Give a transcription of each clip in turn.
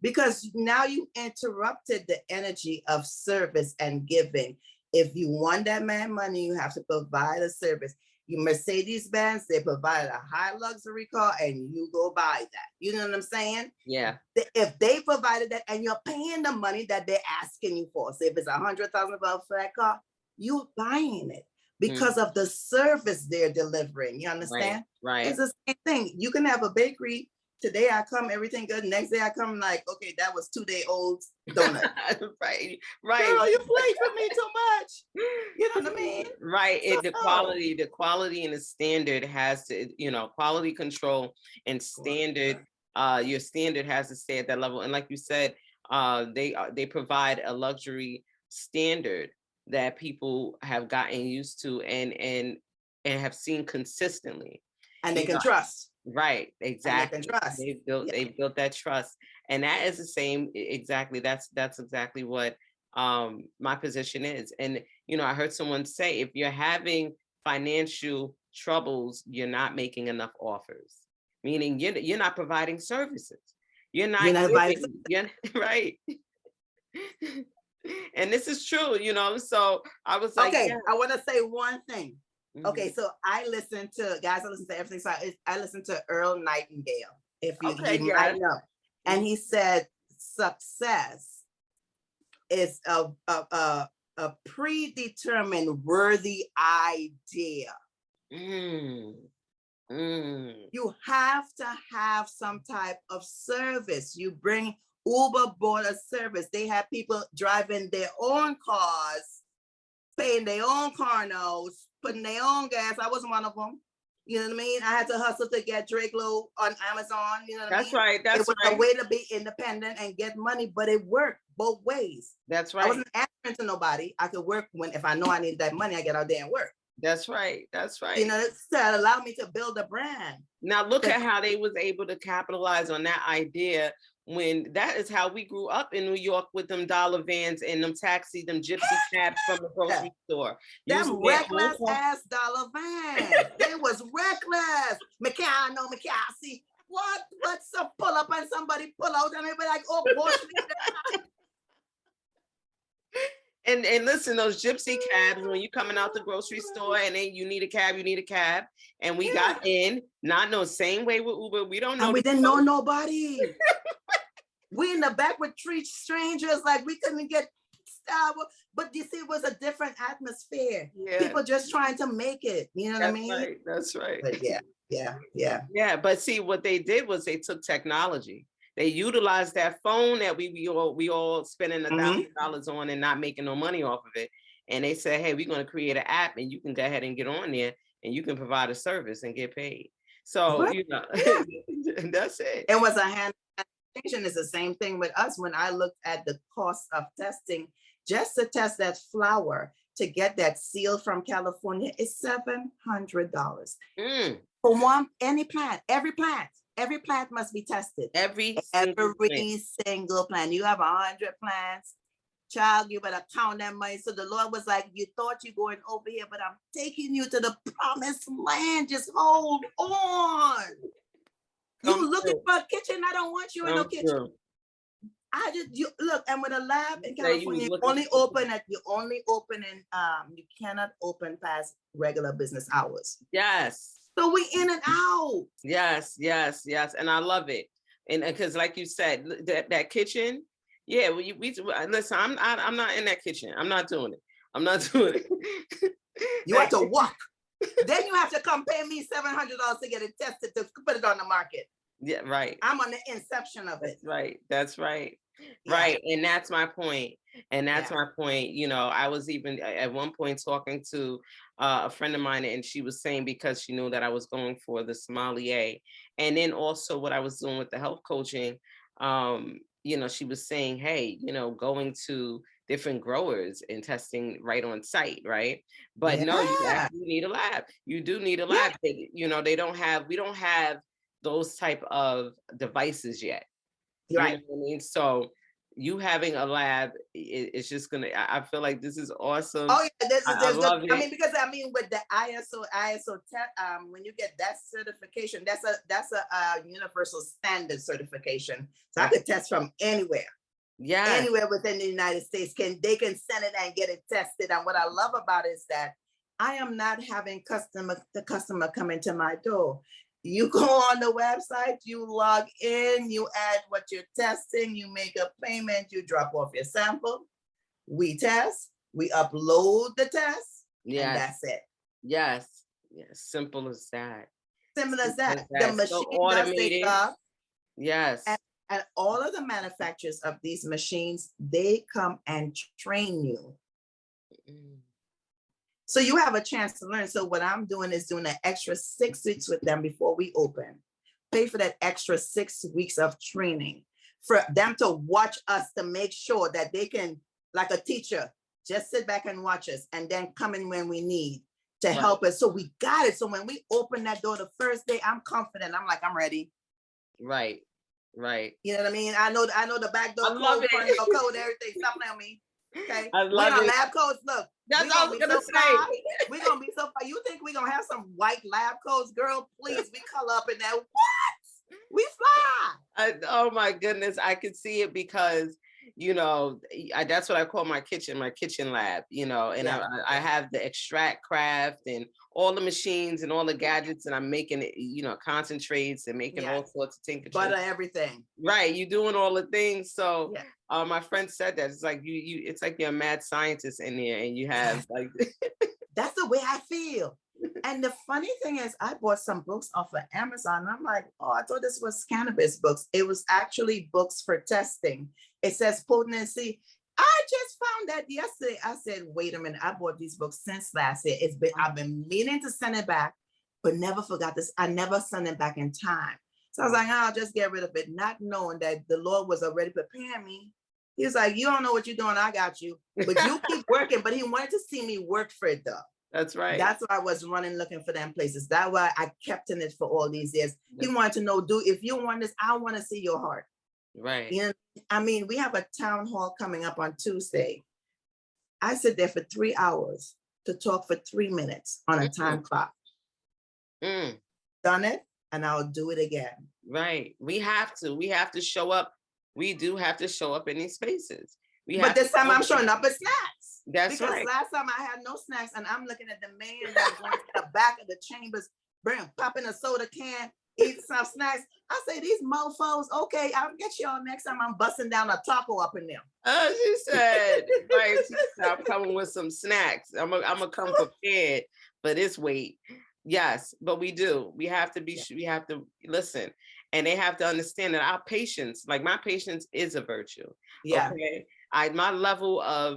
because now you interrupted the energy of service and giving. If you want that man money, you have to provide a service. You Mercedes-Benz, they provide a high luxury car and you go buy that. You know what I'm saying? Yeah. If they provided that and you're paying the money that they're asking you for, so if it's $100,000 for that car, you're buying it because of the service they're delivering. You understand? Right. It's the same thing. You can have a bakery. Today I come, everything good. Next day I come, like, okay, that was 2-day-old donut. Right. Girl, you played with me too much. You know what I mean? Right. The quality and the standard has to, quality control and standard. Your standard has to stay at that level. And like you said, they provide a luxury standard that people have gotten used to and have seen consistently. And they can trust. Right, exactly. They've built that trust, and that is the same. Exactly, that's exactly what my position is. And I heard someone say, if you're having financial troubles, you're not making enough offers. Meaning you're not providing services. You're not giving. Right. And this is true, So I was like, okay, I want to say one thing. Okay, so I listen to everything. So I listen to Earl Nightingale, if you might know. And he said success is a predetermined worthy idea. You have to have some type of service. You bring Uber bought a service. They have people driving their own cars, paying their own car notes, putting their own gas. I wasn't one of them. You know what I mean? I had to hustle to get Dreglo on Amazon. You know what I mean? That's right. That's it was a way to be independent and get money, but it worked both ways. That's right. I wasn't answering to nobody. I could work if I know I need that money, I get out there and work. That's right. That's right. That allowed me to build a brand. Now look at how they was able to capitalize on that idea, when that is how we grew up in New York, with them dollar vans and them taxis, them gypsy cabs from the grocery store. Them reckless ass dollar vans. They was reckless. McCarthy. What's a pull up and somebody pull out and they be like, oh boy. And listen, those gypsy cabs, when you coming out the grocery store and then you need a cab. And we got in, not know, same way with Uber. We don't know. And we didn't know nobody. We in the back with 3 strangers, like we couldn't get started. But you see, it was a different atmosphere. Yeah. People just trying to make it. You know what I mean? Right. That's right. But yeah. But see, what they did was they took technology. They utilized that phone that we all spending $1,000 on and not making no money off of it. And they said, hey, we're going to create an app and you can go ahead and get on there and you can provide a service and get paid. So, that's it. It was a hand. It's the same thing with us. When I looked at the cost of testing, just to test that flower, to get that seal from California, is $700 for every plant must be tested. Every single plant. You have 100 plants, child, you better count that money. So the Lord was like, you thought you're going over here, but I'm taking you to the promised land. Just hold on. You looking for a kitchen? I don't want you in no kitchen. Look, and with a lab in California, you cannot open past regular business hours. Yes. So we in and out. Yes. And I love it. And because like you said, that kitchen, we listen, I'm not in that kitchen. I'm not doing it. You have to walk. Then you have to come pay me $700 to get it tested to put it on the market. Yeah, right. I'm on the inception of it. That's right. Yeah. Right. And that's my point. My point. I was even at one point talking to a friend of mine, and she was saying, because she knew that I was going for the sommelier, and then also what I was doing with the health coaching, she was saying, hey, going to different growers and testing right on site, right? But no, you actually need a lab. You do need a lab. Yeah. We don't have those type of devices yet. Right. You know what I mean? So you having a lab, it's just gonna, I feel like this is awesome. Oh yeah, I love it. I mean, because I mean, with the ISO when you get that certification, that's a universal standard certification. So I could test from anywhere. Yes. Anywhere within the United States, they can send it and get it tested. And what I love about it is that I am not having the customer come into my door. You go on the website, you log in, you add what you're testing, you make a payment, you drop off your sample, we test, we upload the test, and that's it. Yes. Yes. Simple as that. Simple as that. The machine does their job. Yes. And all of the manufacturers of these machines, they come and train you. So you have a chance to learn. So what I'm doing is doing an extra 6 weeks with them before we open. Pay for that extra 6 weeks of training for them to watch us, to make sure that they can, like a teacher, just sit back and watch us and then come in when we need to help us. So we got it. So when we open that door the first day, I'm confident. I'm like, I'm ready. Right. You know what I mean? I know the back door code, front door code, everything. Stop on me. Okay. I love it. Lab coats. Look, that's all I was gonna say. We're gonna be so far. You think we're gonna have some white lab coats, girl? Please, we color up in that. What? We fly. Oh my goodness, I could see it because that's what I call my kitchen lab. And I have the extract craft and all the machines and all the gadgets, and I'm making it, concentrates and making all sorts of tinctures. Butter everything. Right, you doing all the things. So my friend said that it's like it's like you're a mad scientist in there, and you have like. That's the way I feel. And the funny thing is, I bought some books off of Amazon. And I'm like, oh, I thought this was cannabis books. It was actually books for testing. It says potency. I just found that yesterday. I said, wait a minute. I bought these books since last year. I've been meaning to send it back, but never forgot this. I never sent it back in time. So I was like, I'll just get rid of it, not knowing that the Lord was already preparing me. He was like, you don't know what you're doing. I got you. But you keep working. But he wanted to see me work for it, though. That's right. That's why I was running looking for them places. That's why I kept in it for all these years. He wanted to know, if you want this, I want to see your heart. Right. I mean, we have a town hall coming up on Tuesday. I sit there for 3 hours to talk for 3 minutes on a time clock. Done it, and I'll do it again. Right. We have to show up. We do have to show up in these spaces. But this time I'm showing up with snacks. That's because right. Last time I had no snacks, and I'm looking at the man that's going to the back of the chambers, popping a soda can, eating some snacks. I say, these mofos, okay, I'll get y'all next time I'm busting down a taco up in them. She said, right, I'm coming with some snacks. I'm gonna come prepared for this weight. Yes, but we do. We have to be. We have to listen, and they have to understand that our patience, like my patience, is a virtue. Yeah. Okay. My level, I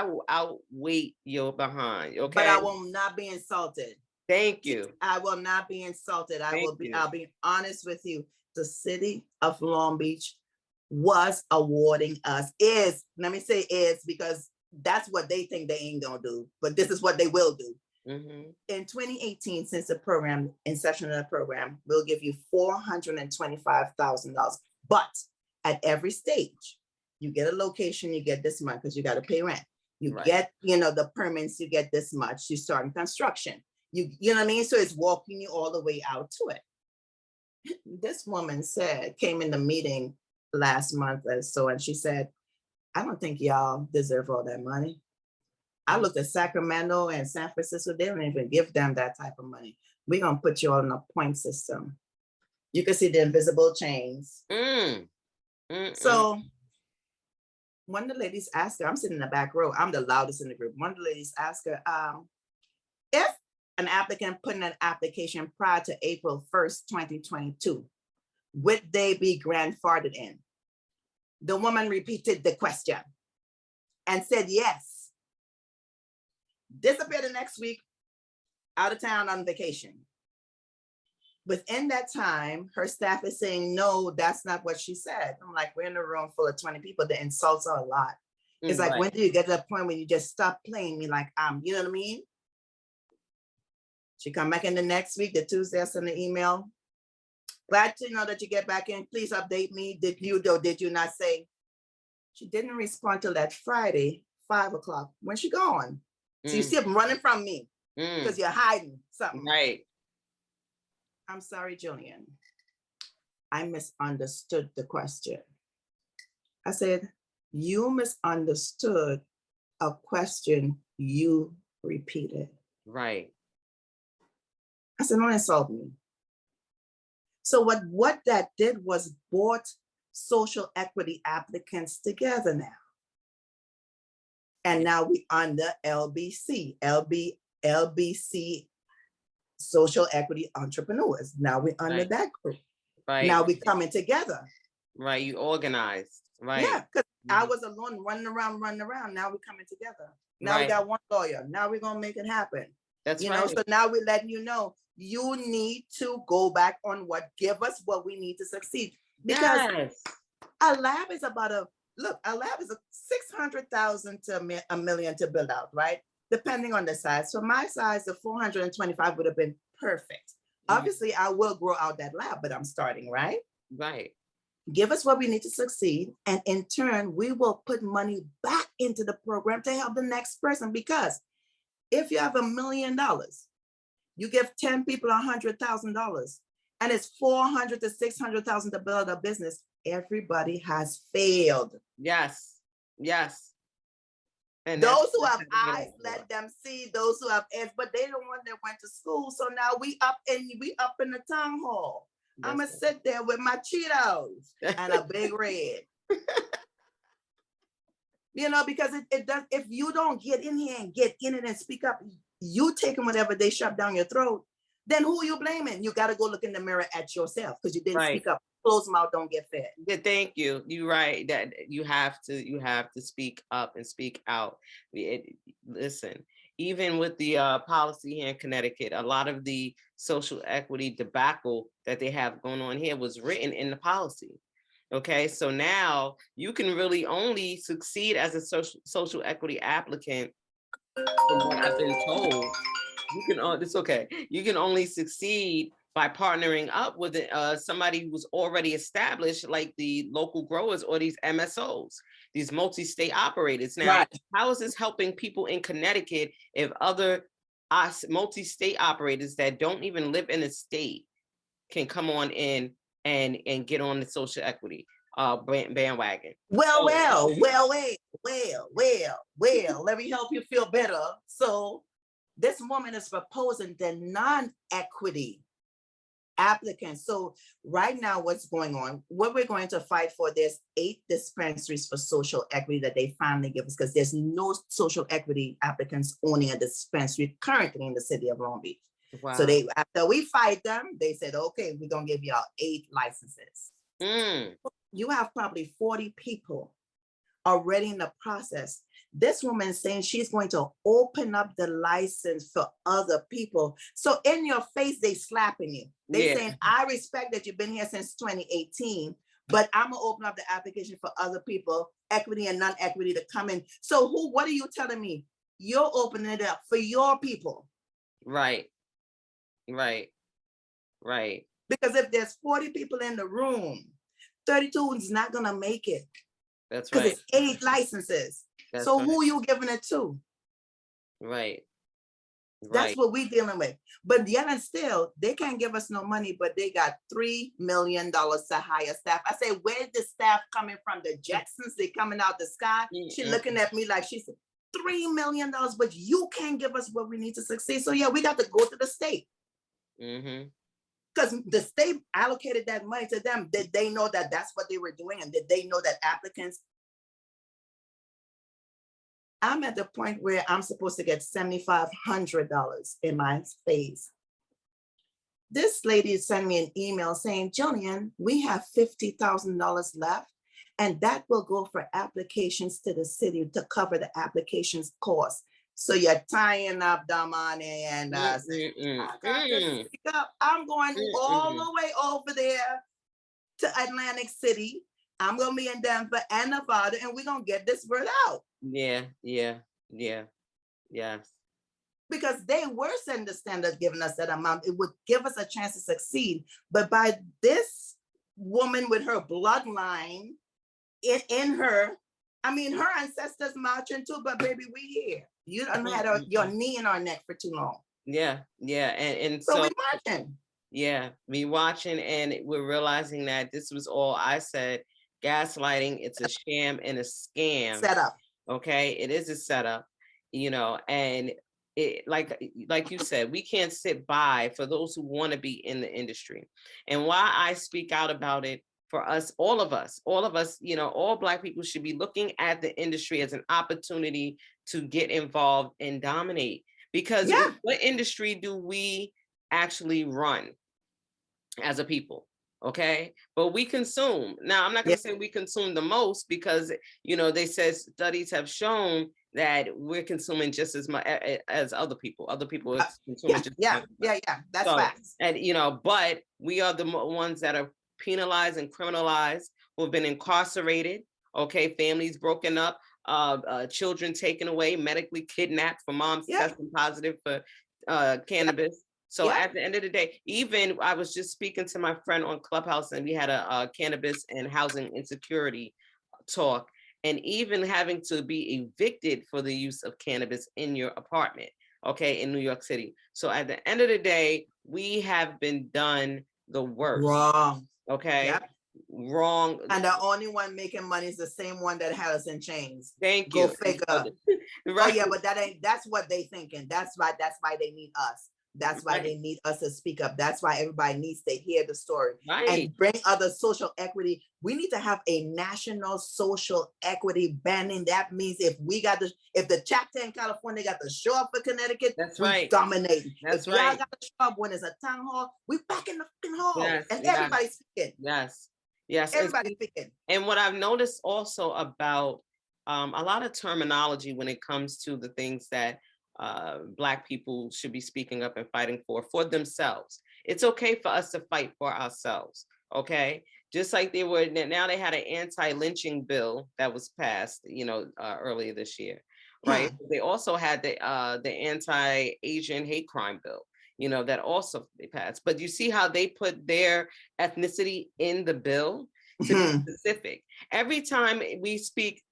will outweigh your behind. Okay. But I will not be insulted. Thank you. I will not be insulted. I'll be honest with you. The city of Long Beach was awarding us, let me say is, because that's what they think they ain't gonna do, but this is what they will do. In 2018, since the inception of the program, we'll give you $425,000. But at every stage, you get a location, you get this much because you got to pay rent. You get, the permits, you get this much. You start in construction. You know what I mean? So it's walking you all the way out to it. This woman came in the meeting last month or so, and she said, I don't think y'all deserve all that money. I looked at Sacramento and San Francisco, they don't even give them that type of money. We're going to put you on a point system. You can see the invisible chains. So one of the ladies asked her, I'm sitting in the back row, I'm the loudest in the group. One of the ladies asked her, if an applicant put in an application prior to April 1st, 2022, would they be grandfathered in? The woman repeated the question and said yes. Disappeared the next week, out of town on vacation. Within that time, her staff is saying, no, that's not what she said. I'm like, we're in a room full of 20 people. The insults are a lot. It's like, when do you get to the point when you just stop playing me like you know what I mean? She come back in the next week, the Tuesday, I send an email. Glad to know that you get back in. Please update me. Did you not say? She didn't respond till that Friday, 5 o'clock, when she gone. So you see them running from me because you're hiding something. Right. I'm sorry, Jillian. I misunderstood the question. I said, you misunderstood a question you repeated. Right. I said, don't insult me. So what that did was brought social equity applicants together now. And now we under LBC, LBC Social Equity Entrepreneurs. Now we under that group. Right. Now we coming together. Right. You organized. Right. Yeah, because I was alone running around. Now we're coming together. Now we got one lawyer. Now we're gonna make it happen. That's you know, so now we're letting you know you need to go back on give us what we need to succeed. Because a lab is about a lab is a $600,000 to $1 million to build out, right? Depending on the size. So my size, the 425 would have been perfect. Obviously, I will grow out that lab, but I'm starting, right? Right. Give us what we need to succeed. And in turn, we will put money back into the program to help the next person. Because if you have $1 million, you give 10 people $100,000, and it's $400,000 to $600,000 to build a business. Everybody has failed. Yes. Yes. And those who have eyes, let them see. Those who have ears, but they don't want that went to school. So now we up in the town hall. I'm gonna sit there with my Cheetos and a big red. Because it does. If you don't get in here and get in it and speak up, you taking whatever they shove down your throat. Then who are you blaming? You got to go look in the mirror at yourself because you didn't speak up. Closed mouth don't get fed. Yeah, thank you. You're right. That you have to speak up and speak out. Listen, even with the policy here in Connecticut, a lot of the social equity debacle that they have going on here was written in the policy. Okay, so now you can really only succeed as a social equity applicant, from what I've been told. It's okay. You can only succeed by partnering up with somebody who's already established, like the local growers or these MSOs, these multi-state operators. Now, how is this helping people in Connecticut if other multi-state operators that don't even live in a state can come on in and get on the social equity bandwagon? Well, let me help you feel better. So this woman is proposing the non-equity applicants. So right now, what's going on, what we're going to fight for, there's 8 dispensaries for social equity that they finally give us, because there's no social equity applicants owning a dispensary currently in the city of Long Beach. Wow. So after we fight them, they said, okay, we're going to give you all 8 licenses. You have probably 40 people already in the process. This woman is saying she's going to open up the license for other people. So in your face, they slapping you. They saying, I respect that you've been here since 2018, but I'm gonna open up the application for other people, equity and non-equity, to come in. So what are you telling me? You're opening it up for your people. Right. Because if there's 40 people in the room, 32 is not gonna make it. That's right. Because it's 8 licenses. So who are you giving it to? Right. That's what we're dealing with. But yet and still, they can't give us no money, but they got $3 million to hire staff. I say, where's the staff coming from? The Jetsons, they coming out the sky. She looking at me like she said, $3 million, but you can't give us what we need to succeed. So yeah, we got to go to the state. Because the state allocated that money to them. Did they know that that's what they were doing? And did they know that applicants? I'm at the point where I'm supposed to get $7,500 in my phase. This lady sent me an email saying, Jillian, we have $50,000 left, and that will go for applications to the city to cover the applications cost. So you're tying up the money and I'm going all the way over there to Atlantic City. I'm going to be in Denver and Nevada, and we're going to get this word out. Yes. Because they were setting the standard, giving us that amount. It would give us a chance to succeed. But by this woman with her bloodline in her, I mean, her ancestors marching too, but baby, we here. You don't had your knee in our neck for too long. Yeah, and So so we marching. yeah, we watching, and we're realizing that this was all I said. Gaslighting, it's a sham and a scam. Set up. Okay, it is a setup, and it like you said, we can't sit by for those who want to be in the industry. And why I speak out about it, for us, all of us, all Black people should be looking at the industry as an opportunity to get involved and dominate. Because what industry do we actually run as a people? Okay, but we consume. Now, I'm not going to say we consume the most, because they said studies have shown that we're consuming just as much as other people. Other people are consuming just as much. That's facts. And but we are the ones that are penalized and criminalized, who have been incarcerated. Okay, families broken up, children taken away, medically kidnapped for moms testing positive for cannabis. So at the end of the day, even I was just speaking to my friend on Clubhouse, and we had a cannabis and housing insecurity talk, and even having to be evicted for the use of cannabis in your apartment, okay, in New York City. So at the end of the day, we have been done the worst. Wrong. Okay. Wrong. And the only one making money is the same one that had us in chains. Thank you. Go figure. Right. Oh yeah, but that's what they thinking. That's why they need us. That's why they need us to speak up. That's why everybody needs to hear the story and bring other social equity. We need to have a national social equity banning. That means if the chapter in California got to show up for Connecticut, we dominating. If y'all got to show up when it's a town hall, we back in the fucking hall. And everybody's speaking. Yes. Everybody's speaking. And what I've noticed also about a lot of terminology when it comes to the things that Black people should be speaking up and fighting for themselves. It's okay for us to fight for ourselves. Okay. Just like now they had an anti-lynching bill that was passed, earlier this year. Right. They also had the anti-Asian hate crime bill, that also they passed. But you see how they put their ethnicity in the bill to be specific. Every time we speak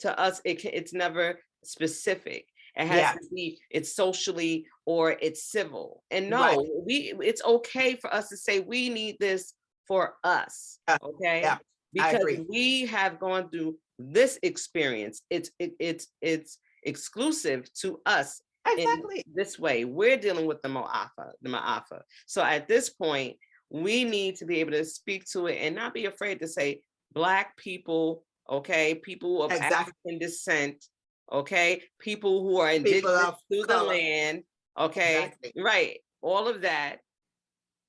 to us, it's never specific. It has to be, it's socially or it's civil. And no, it's okay for us to say we need this for us. Okay. Because we have gone through this experience. It's exclusive to us. Exactly. In this way, we're dealing with the Ma'afa. So at this point, we need to be able to speak to it and not be afraid to say Black people, okay, people of African descent, okay, people who are indigenous to the land, okay, right, all of that.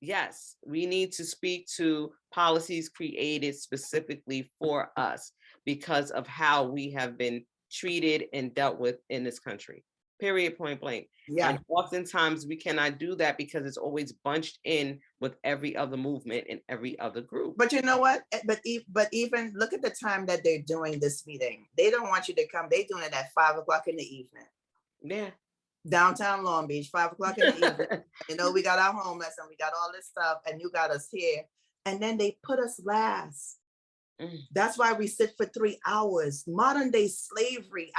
Yes, we need to speak to policies created specifically for us because of how we have been treated and dealt with in this country. Period, point blank. And oftentimes we cannot do that because it's always bunched in with every other movement and every other group. But you know what? But even look at the time that they're doing this meeting. They don't want you to come. They're doing it at 5:00 in the evening. Yeah. Downtown Long Beach, 5:00 in the evening. We got our homeless and we got all this stuff, and you got us here. And then they put us last. That's why we sit for 3 hours. Modern day slavery.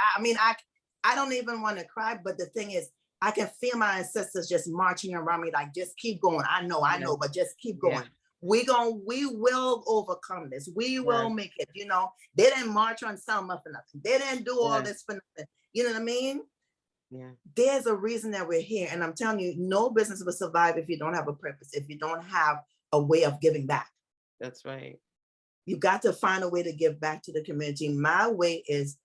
I don't even want to cry, but the thing is, I can feel my ancestors just marching around me like, just keep going. I know, but just keep going. We will overcome this. We will make it. They didn't march on Selma for nothing. They didn't do all this for nothing. You know what I mean? Yeah. There's a reason that we're here. And I'm telling you, no business will survive if you don't have a purpose, if you don't have a way of giving back. That's right. You got to find a way to give back to the community. My way is,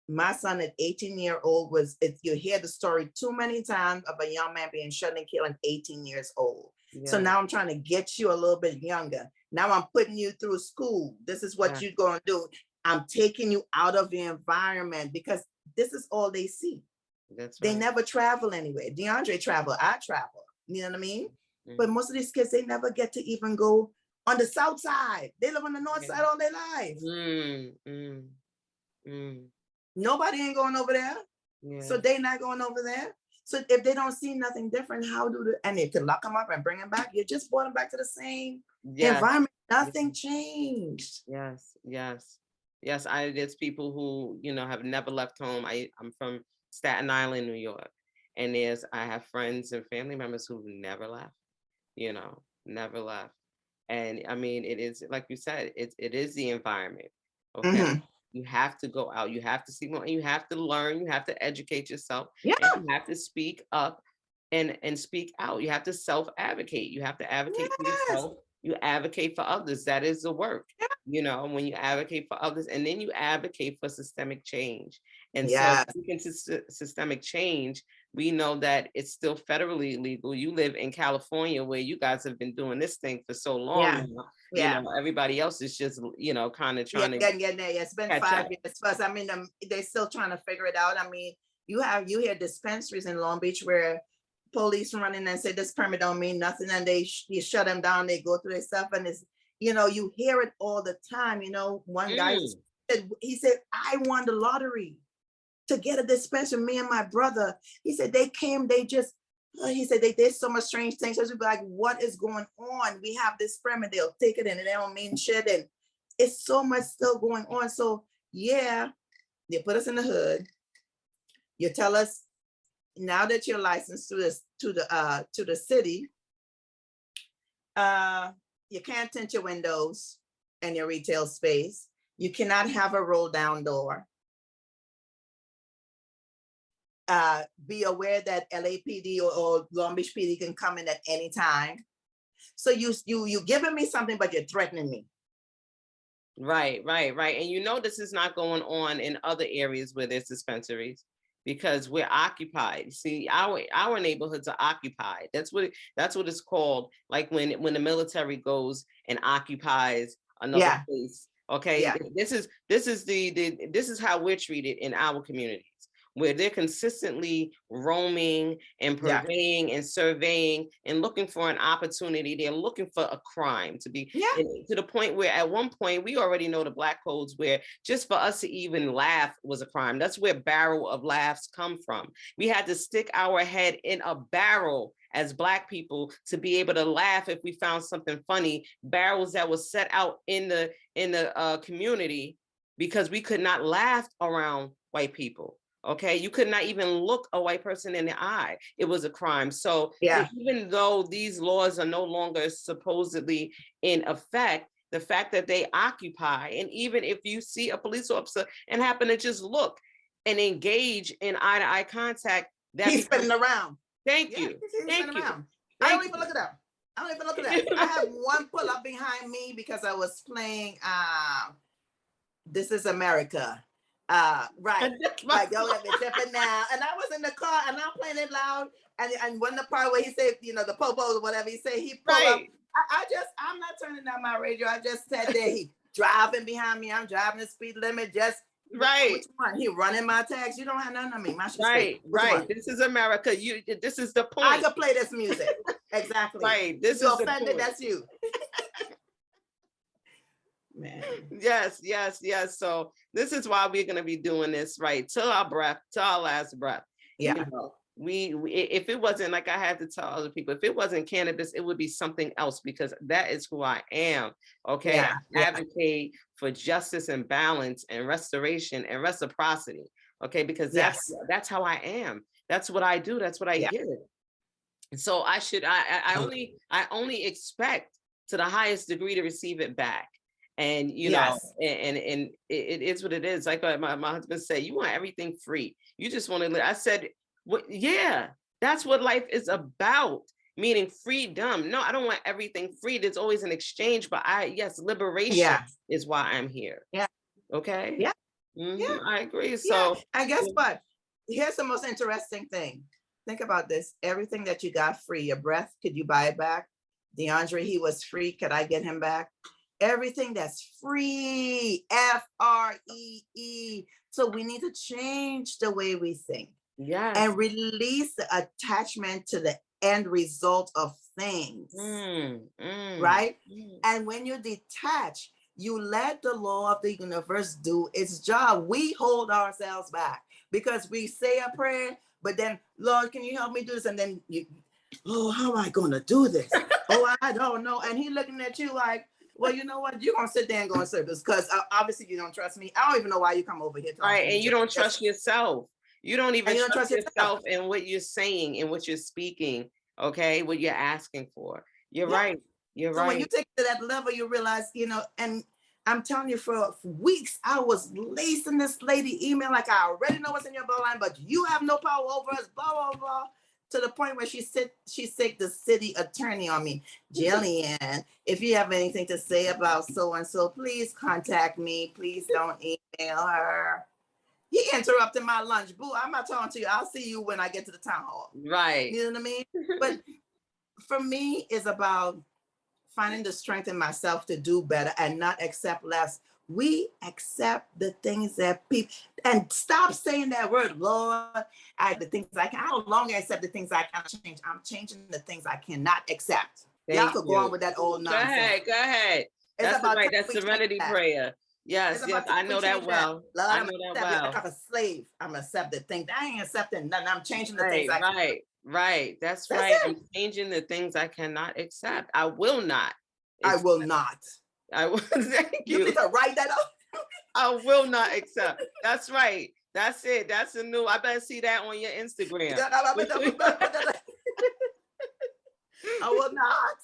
my son at 18-year-old you hear the story too many times of a young man being shot and killed at 18 years old. So now I'm trying to get you a little bit younger. Now I'm putting you through school. This is what you're going to do. I'm taking you out of the environment because this is all they see. They never travel anywhere. DeAndre travel, I travel. You know what I mean? But most of these kids, they never get to even go on the south side. They live on the north side all their life. Nobody ain't going over there. So they not going over there. So if they don't see nothing different, and they can lock them up and bring them back, you just brought them back to the same environment. Nothing changed. Yes. Yes, there's people who, have never left home. I'm from Staten Island, New York. And I have friends and family members who've never left, never left. And I mean, it is, like you said, it is the environment. Okay. Hmm. You have to go out, you have to see more, and you have to learn, you have to educate yourself, Yeah. and you have to speak up and speak out. You have to self-advocate. You have to advocate for Yes. yourself. You advocate for others. That is the work. Yeah. When you advocate for others, and then you advocate for systemic change. And so Yes. speaking to systemic change, we know that it's still federally illegal. You live in California, where you guys have been doing this thing for so long Yeah. now. Yeah. Everybody else is just, kind of Yeah, trying to getting there. Yeah, it's been catch 5 years plus. I mean, they're still trying to figure it out. I mean, you hear dispensaries in Long Beach where police run in and say this permit don't mean nothing, and you shut them down. They go through their stuff, and it's you hear it all the time. One guy said, I won the lottery to get a dispensary. Me and my brother. He said they came. He said they did so much strange things. So we'd be like, what is going on? We have this permit. They'll take it and they don't mean shit. And it's so much still going on. So yeah, they put us in the hood. You tell us now that you're licensed to the city, you can't tint your windows and your retail space. You cannot have a roll down door. Be aware that LAPD or Long Beach PD can come in at any time. So you giving me something, but you're threatening me. Right. And this is not going on in other areas where there's dispensaries, because we're occupied. See, our neighborhoods are occupied. That's what it's called. Like when the military goes and occupies another place. Okay. Yeah. This is how we're treated in our communities, where they're consistently roaming and purveying and surveying and looking for an opportunity. They're looking for a crime to be to the point where at one point we already know the Black codes, where just for us to even laugh was a crime. That's where barrel of laughs come from. We had to stick our head in a barrel as Black people to be able to laugh if we found something funny. Barrels that was set out in the community, because we could not laugh around white people. Okay, you could not even look a white person in the eye. It was a crime. So even though these laws are no longer supposedly in effect, the fact that they occupy, and even if you see a police officer and happen to just look and engage in eye-to-eye contact, he's spinning around. Thank you. Thank you. I don't even look it up. I have one pull up behind me because I was playing This Is America. Right. Don't let me different now. And I was in the car and I'm playing it loud. And when the part where he said, the popos or whatever he said, he pulled up. I'm not turning down my radio. I just sat there. He driving behind me. I'm driving the speed limit. Just which one? He running my tags. You don't have none of me. My right. This is America. This is the point. I could play this music. Exactly. Right. This you is offended. the point. That's you. Man. Yes. So this is why we're going to be doing this right till our last breath. Yeah. We if it wasn't, like I had to tell other people, if it wasn't cannabis, it would be something else, because that is who I am. Okay. I advocate for justice and balance and restoration and reciprocity. Okay. Because that's how I am. That's what I do. That's what I give. So I only expect to the highest degree to receive it back. And and it is what it is. Like my husband said, you want everything free. You just want to live. I said, that's what life is about. Meaning freedom. No, I don't want everything free. There's always an exchange, but liberation is why I'm here. Yeah. Okay. Yeah. I agree. So and guess what? Here's the most interesting thing. Think about this. Everything that you got free, your breath, could you buy it back? DeAndre, he was free. Could I get him back? Everything that's free, FREE. So we need to change the way we think. And release the attachment to the end result of things. Right? And when you detach, you let the law of the universe do its job. We hold ourselves back because we say a prayer, but then, Lord, can you help me do this? And then how am I going to do this? I don't know. And he looking at you like, Well, you know what? You're gonna sit there and go in circles because obviously you don't trust me. I don't even know why you come over here talking Right, to me. and you don't trust yourself. You don't even And you don't trust trust yourself. yourself in what you're saying and what you're speaking, okay? What you're asking for. You're Yeah. right. You're So when you right. take it to that level, you realize, and I'm telling you, for weeks, I was lacing this lady email like I already know what's in your bloodline, but you have no power over us, blah, blah, blah. To the point where she sick the city attorney on me. Jillian, if you have anything to say about so and so, please contact me. Please don't email her. He interrupted my lunch. Boo, I'm not talking to you. I'll see you when I get to the town hall. Right. You know what I mean? But for me, it's about finding the strength in myself to do better and not accept less. We accept the things that people, and stop saying that word, Lord. The things I can. I no longer accept the things I can't change. I'm changing the things I cannot accept. Y'all Thank could go you. on with that old Go nonsense. ahead. Go ahead. It's That's about right. time That's we change serenity that. prayer. Yes, It's yes. about I time we know that change that. well. Lord, I I'm know that accept well. like a slave. I'm accepting things. I ain't accepting nothing. I'm changing the things Right, I can. right, right. That's That's right. it. I'm changing the things I cannot accept. I will not. I will not. I will. Thank You you. need to write that up. I will not accept. That's right. That's it. That's a new. I better see that on your Instagram. I will not.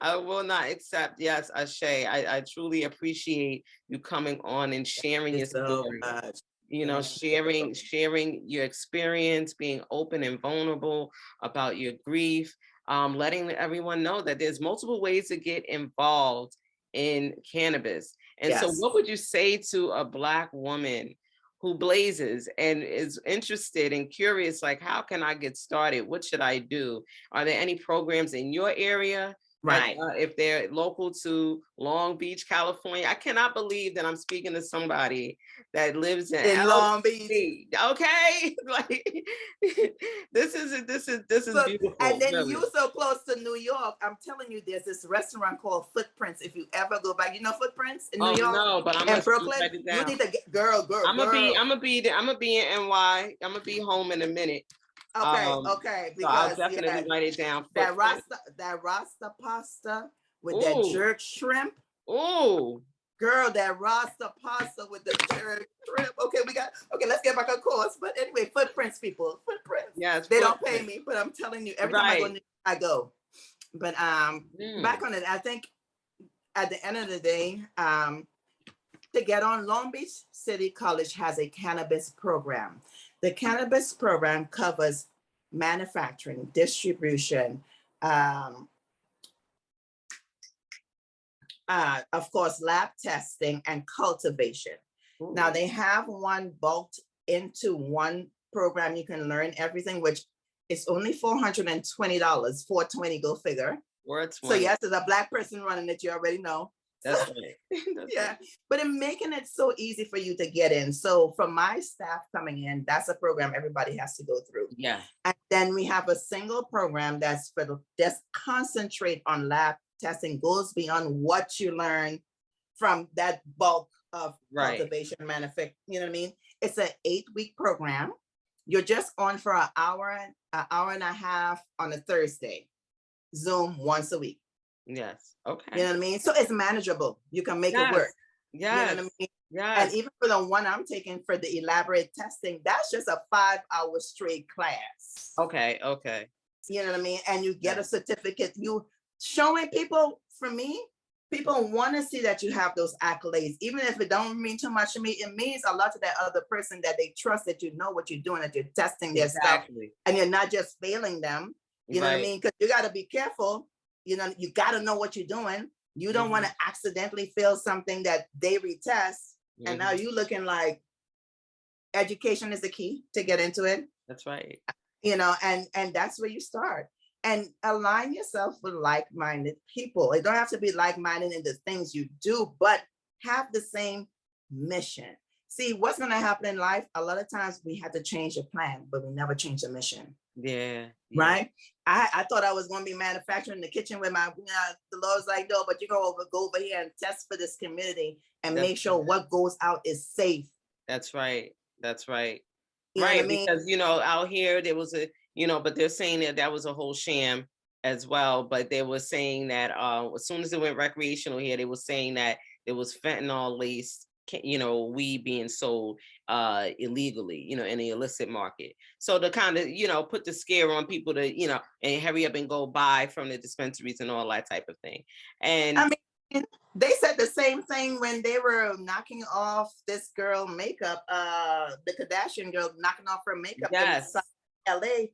I will not accept. Yes, Ashe. I truly appreciate you coming on and sharing your So story. much. You know, sharing your experience, being open and vulnerable about your grief, letting everyone know that there's multiple ways to get involved in cannabis. And so Yes. what would you say to a Black woman who blazes and is interested and curious, like, how can I get started? What should I do? Are there any programs in your area? Right. If they're local to Long Beach, California? I cannot believe that I'm speaking to somebody that lives in Long Beach. Okay, like this is beautiful. And then Really. you so close to New York. I'm telling you, there's this restaurant called Footprints. If you ever go back, Footprints in New York No, but I'm and gonna Brooklyn. write it You down. need to get girl. I'm gonna be there. I'm gonna be in NY. I'm gonna be home in a minute. Okay, So I'll because definitely write it down. that Rasta pasta with that jerk shrimp. Ooh. Girl, that Rasta pasta with the jerk shrimp. Okay, let's get back on course. But anyway, Footprints, people. Footprints. Yes. They don't pay me, but I'm telling you, every time I go, I go. But back on it, I think at the end of the day, to get on, Long Beach City College has a cannabis program. The cannabis program covers manufacturing, distribution, of course, lab testing and cultivation. Ooh. Now they have one bulked into one program. You can learn everything, which is only $420, $420, go figure. So yes, as a Black person running it, you already know. That's right. Yeah, but in making it so easy for you to get in. So for my staff coming in, that's a program everybody has to go through. Yeah. And then we have a single program that's just concentrate on lab testing, goes beyond what you learn from that bulk of cultivation manufacturing. You know what I mean? It's an 8-week program. You're just on for an hour and a half on a Thursday. Zoom once a week. Yes. Okay. You know what I mean? So it's manageable. You can make it work. Yeah. You know what I mean? Yes. And even for the one I'm taking for the elaborate testing, that's just a 5-hour straight class. Okay. Okay. You know what I mean? And you get a certificate. You showing people, for me, people want to see that you have those accolades, even if it don't mean too much to me. It means a lot to that other person, that they trust that you know what you're doing, that you're testing their stuff, and you're not just failing them. You know what I mean? Because you got to be careful. You know, you got to know what you're doing. You don't want to accidentally fail something that they retest. And now you looking like education is the key to get into it. That's right. You know, and that's where you start. And align yourself with like-minded people. It don't have to be like-minded in the things you do, but have the same mission. See, what's going to happen in life? A lot of times we have to change the plan, but we never change the mission. Yeah. Right. I thought I was going to be manufacturing in the kitchen with my, the Lord's like, no, but you're going to go over here and test for this community and make sure what goes out is safe. That's right. That's right. You know what I mean? Because, out here there was a, but they're saying that was a whole sham. as well, but they were saying that as soon as it went recreational here, they were saying that there was fentanyl laced, weed being sold illegally, in the illicit market. So to kind of, put the scare on people to, and hurry up and go buy from the dispensaries and all that type of thing. And I mean, they said the same thing when they were knocking off this girl makeup, the Kardashian girl knocking off her makeup in yes, LA.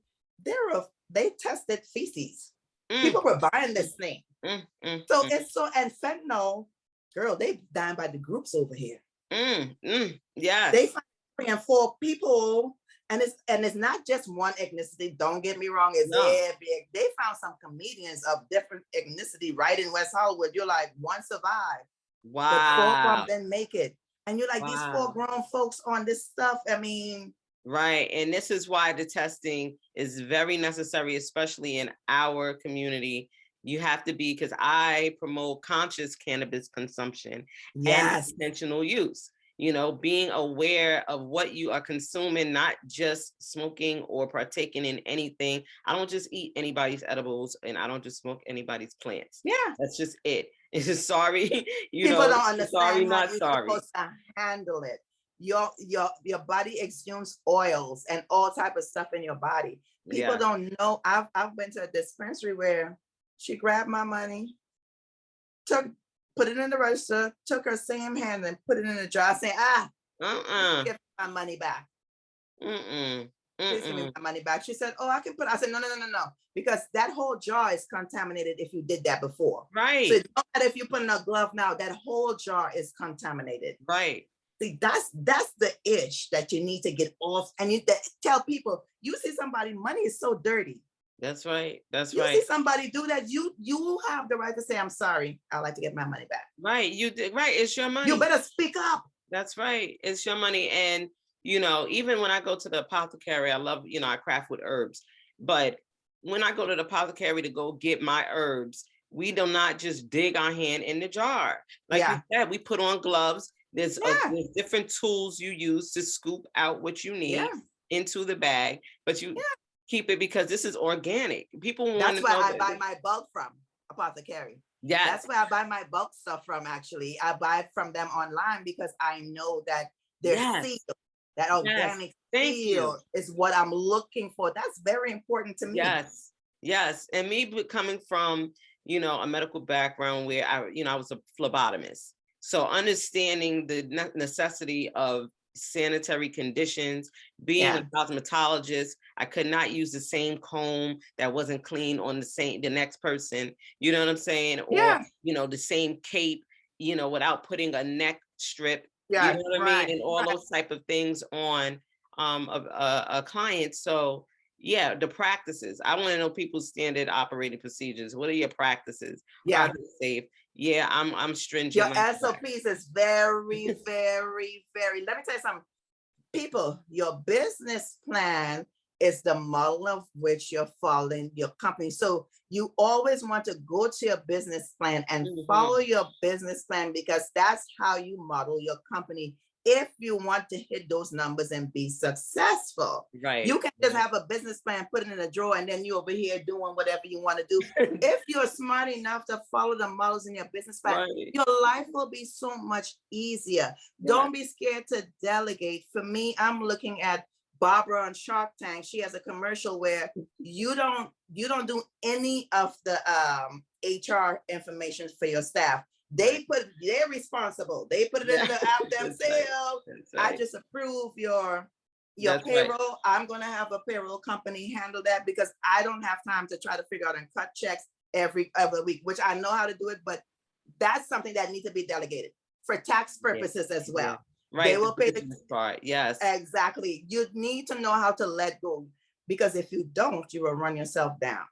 They tested feces. mm, People were buying this thing. mm, mm, So mm, it's so, and fentanyl, girl, they dying by the groups over here. yes, They find 3 and 4 people, and it's not just one ethnicity. Don't get me wrong, it's big. They found some comedians of different ethnicity right in West Hollywood. You're like, one survived, but 4 of them didn't make it. And you're like, these 4 grown folks on this stuff. I mean, right. And this is why the testing is very necessary, especially in our community. You have to be, because I promote conscious cannabis consumption and intentional use. Being aware of what you are consuming, not just smoking or partaking in anything. I don't just eat anybody's edibles, and I don't just smoke anybody's plants. Yeah. That's just it. It's just sorry. People don't understand sorry, how not you're sorry. supposed to handle it. Your body exudes oils and all type of stuff in your body. People don't know. I've been to a dispensary where she grabbed my money, put it in the register, took her same hand and put it in the jar, saying, give my money back. Please give me my money back. She said, oh, I can put, I said, no, because that whole jar is contaminated if you did that before. Right. So no matter if you put in a glove now, that whole jar is contaminated. Right. See, that's the itch that you need to get off. And you tell people, you see somebody, money is so dirty. That's right. You see somebody do that, you have the right to say, I'm sorry, I'd like to get my money back. Right. You did right. It's your money. You better speak up. That's right. It's your money. And even when I go to the apothecary, I love, I craft with herbs. But when I go to the apothecary to go get my herbs, we do not just dig our hand in the jar. Like you said, we put on gloves. There's different tools you use to scoop out what you need into the bag, but you keep it because this is organic. People want to know. That's why I buy my bulk from apothecary. Yeah, that's where I buy my bulk stuff from. Actually, I buy it from them online because I know that they're sealed. That organic seal is what I'm looking for. That's very important to me. Yes. And me coming from, a medical background where I was a phlebotomist. So understanding the necessity of sanitary conditions, being a cosmetologist, I could not use the same comb that wasn't clean on the next person. You know what I'm saying? Or, the same cape, without putting a neck strip, you know what I mean? And all those type of things on a client. So the practices. I want to know people's standard operating procedures. What are your practices? Are they safe? Yeah, I'm stringent. Your SOPs is very, very, very. Let me tell you something. People, your business plan is the model of which you're following your company. So you always want to go to your business plan and follow your business plan, because that's how you model your company. If you want to hit those numbers and be successful, you can just have a business plan, put it in a drawer, and then you over here doing whatever you want to do. If you're smart enough to follow the models in your business plan, your life will be so much easier. Don't be scared to delegate. For me, I'm looking at Barbara on Shark Tank. She has a commercial where you don't do any of the HR information for your staff. They're responsible. They put it in the app themselves. I just approve your payroll. I'm going to have a payroll company handle that because I don't have time to try to figure out and cut checks every week, which I know how to do it, but that's something that needs to be delegated for tax purposes as well. They will pay the part. Yes, exactly. You need to know how to let go, because if you don't, you will run yourself down.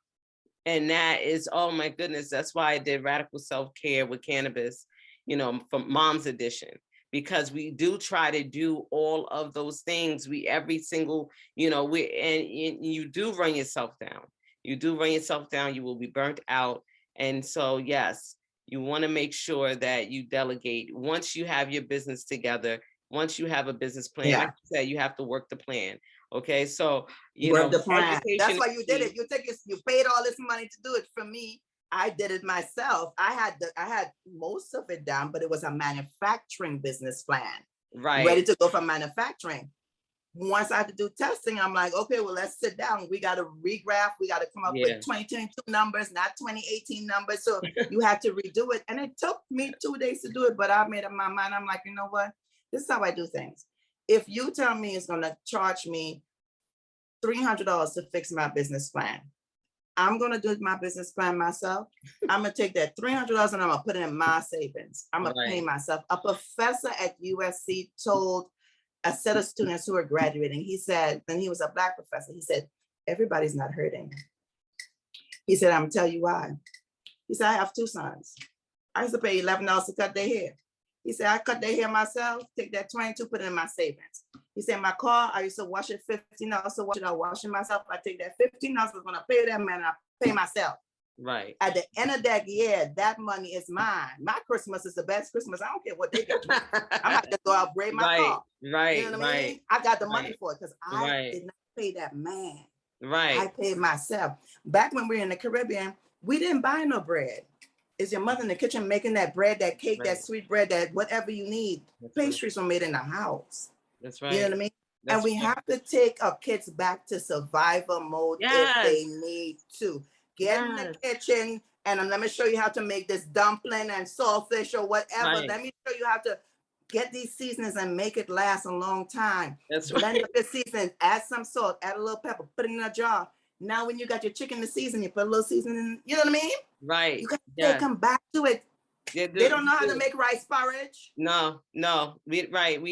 And that is, oh my goodness, that's why I did radical self-care with cannabis, from Mom's Edition, because we do try to do all of those things. Every single, and you do run yourself down. You do run yourself down. You will be burnt out. And so, yes, you want to make sure that you delegate. Once you have your business together, once you have a business plan, like you said, you have to work the plan. Okay, so Work the plan. education That's why is you did key. it. You paid all this money to do it. For me, I did it myself. I had most of it down, but it was a manufacturing business plan, Right. ready to go for manufacturing. Once I had to do testing, I'm like, okay, well, let's sit down. We got to regraph. We got to come up with 2022 numbers, not 2018 numbers. So you had to redo it. And it took me 2 days to do it, but I made up my mind. I'm like, you know what? This is how I do things. If you tell me it's going to charge me $300 to fix my business plan, I'm going to do my business plan myself. I'm going to take that $300 and I'm going to put it in my savings. I'm going to pay myself. A professor at USC told a set of students who are graduating, he said, and he was a Black professor, he said, everybody's not hurting. He said, I'm gonna tell you why. He said, I have 2 sons. I used to pay $11 to cut their hair. He said, I cut their hair myself, take that 22, put it in my savings. He said, my car, I used to wash it $15 to wash it. I wash it myself. I take that $15 when I pay that man, and I pay myself. Right. At the end of that year, that money is mine. My Christmas is the best Christmas. I don't care what they get. I'm not gonna go out and braid my car. Right. You know what I mean? I got the money for it because I did not pay that man. Right. I paid myself. Back when we were in the Caribbean, we didn't buy no bread. It's your mother in the kitchen making that bread, that cake, that sweet bread, that whatever you need. Pastries were made in the house. That's right. You know what I mean? And we have to take our kids back to survival mode if they need to. Get in the kitchen and let me show you how to make this dumpling and saltfish or whatever. Let me show you how to get these seasonings and make it last a long time. Blend up the seasoning, add some salt, add a little pepper, put it in a jar. Now when you got your chicken to season, you put a little seasoning in, you know what I mean? Right. You got to take them back to it. They don't know how to make rice porridge. No, we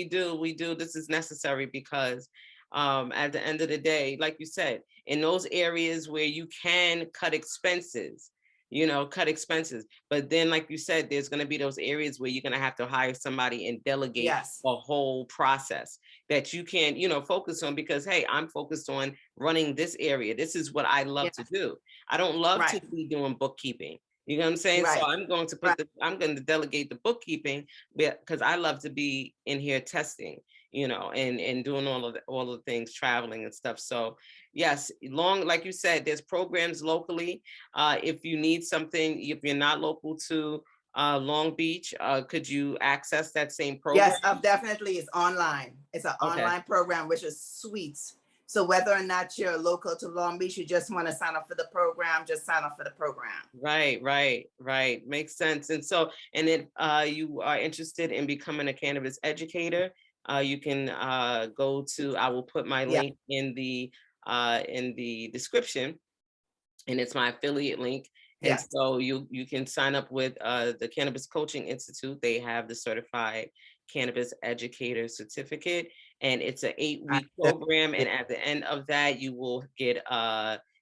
do. This is necessary because at the end of the day, like you said, in those areas where you can cut expenses, but then like you said, there's going to be those areas where you're going to have to hire somebody and delegate a whole process that you can, focus on because, hey, I'm focused on running this area. This is what I love to do. I don't love to be doing bookkeeping. You know what I'm saying? So I'm going to I'm going to delegate the bookkeeping because I love to be in here testing, and doing all of the things, traveling and stuff. So yes, like you said, there's programs locally. If you need something, if you're not local to Long Beach, could you access that same program? Yes, definitely. It's online. It's an online program, which is sweet. So whether or not you're local to Long Beach, you just want to sign up for the program, just sign up for the program. Right. Makes sense. And so, and if you are interested in becoming a cannabis educator, you can go to, I will put my link in the description, and it's my affiliate link. And so you can sign up with the Cannabis Coaching Institute. They have the Certified Cannabis Educator certificate, and it's an 8-week program. And at the end of that, you will get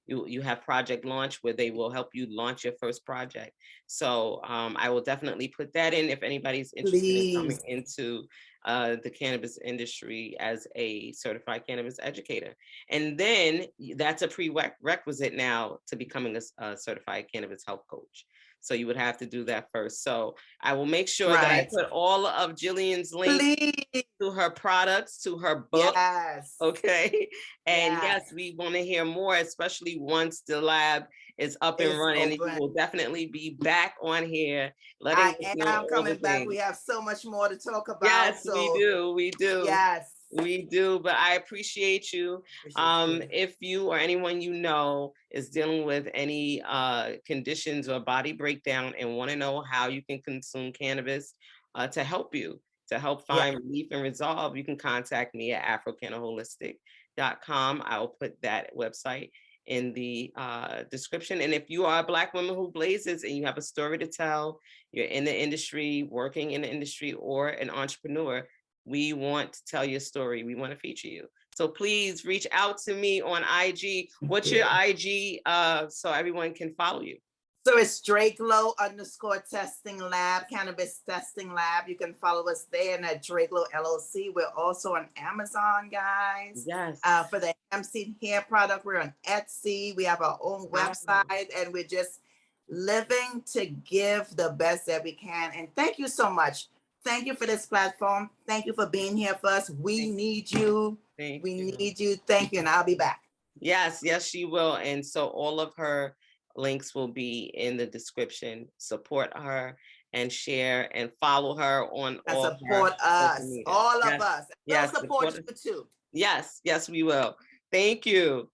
you have project launch where they will help you launch your first project. So I will definitely put that in if anybody's interested in coming into the cannabis industry as a certified cannabis educator. And then that's a prerequisite now to becoming a certified cannabis health coach. So you would have to do that first. So I will make sure that I put all of Jillian's links to her products, to her book. Okay. And yes, we want to hear more, especially once the lab is up and running. You will definitely be back on here. I am coming back. We have so much more to talk about. Yes, we do. Yes. We do, but I appreciate you. If you or anyone you know is dealing with any conditions or body breakdown and want to know how you can consume cannabis to help you, to help find relief and resolve, you can contact me at afrocanaholistic.com. I will put that website in the description. And if you are a Black woman who blazes and you have a story to tell, you're in the industry, working in the industry, or an entrepreneur, we want to tell your story. We want to feature you. So please reach out to me on IG. What's your IG so everyone can follow you? So it's Dreglo _testing lab, cannabis testing lab. You can follow us there and at Dreglo LLC. We're also on Amazon, guys. Yes. For the hemp-seed hair product, we're on Etsy. We have our own website, and we're just living to give the best that we can. And thank you so much. Thank you for this platform. Thank you for being here for us. We need you. Thank We you. need you. Thank you. And I'll be back. Yes, yes, she will. And so all of her links will be in the description. Support her and share and follow her on And all support her social us, media. all Yes, of us. We'll yes, support support us. you too. Yes, yes, we will. Thank you.